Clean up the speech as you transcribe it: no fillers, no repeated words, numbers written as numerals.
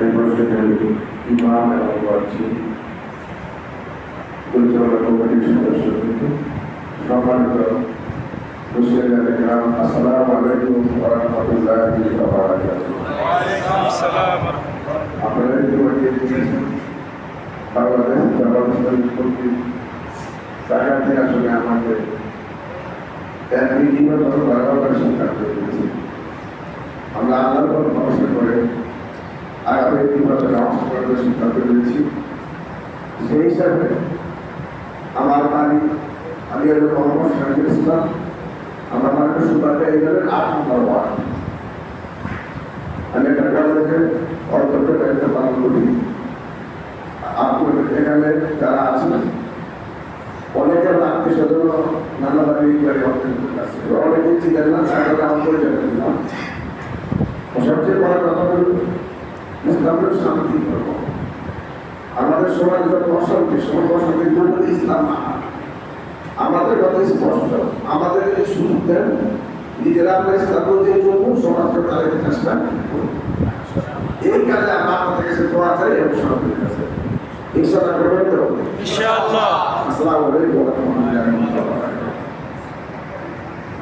এই মসজিদের ইমাম এবং বাড়ছি পরিচালনা কমিটির সদস্যবৃন্দ, সম্মানিত মুসলিম গ্রাম, আসসালামু আলাইকুম ওয়া রাহমাতুল্লাহি ওয়া বারাকাতুহু। আপনারা ইতিমধ্যে দেখেছেন বাংলাদেশ জামাত ইসলামী কর্তৃক ঢাকা থেকে আসলে আমাকে একই নির্বাচন করার সিদ্ধান্ত নিয়েছে। আমরা আল্লাহর উপর ভরসা করে আগামী নির্বাচনে অংশগ্রহণের সিদ্ধান্ত নিয়েছি। সেই হিসাবে আমার বাড়ি আমি কর্মসংস্থান করেছিলাম। আমার বাড়িতে সুবাদে এই গেলেন ৮ নম্বর ওয়ার্ড। আমি একটা কলেজের অধ্যক্ষ দায়িত্ব পালন করি। আপনাদের এখানে যারা আছেন অনেকের আত্মীয় স্বজন নানা বাড়ি বাড়ি অত্যন্ত আছে, অনেকেই চিনেন না, তারা আমার পরিচয় না। সবচেয়ে বড় কথা হল ইসলামের শান্তি ধর্ম। আমাদের সমাজ যখন অশান্তি, সমাজ অশান্তির জন্য ইসলাম না। আমাদের কথা স্পষ্ট, আমাদের এই সুযোগ দেন নিজেরা আমরা ইসলাম দিয়ে চলব, সমাজকে তাদের চেষ্টা এই কাজে আমার আমাদের কাছে দোয়া চাই এবং সমাজের কাছে ইনশাআল্লাহ করবেন তো। ইনশাআল্লাহ। আসসালামু আলাইকুম।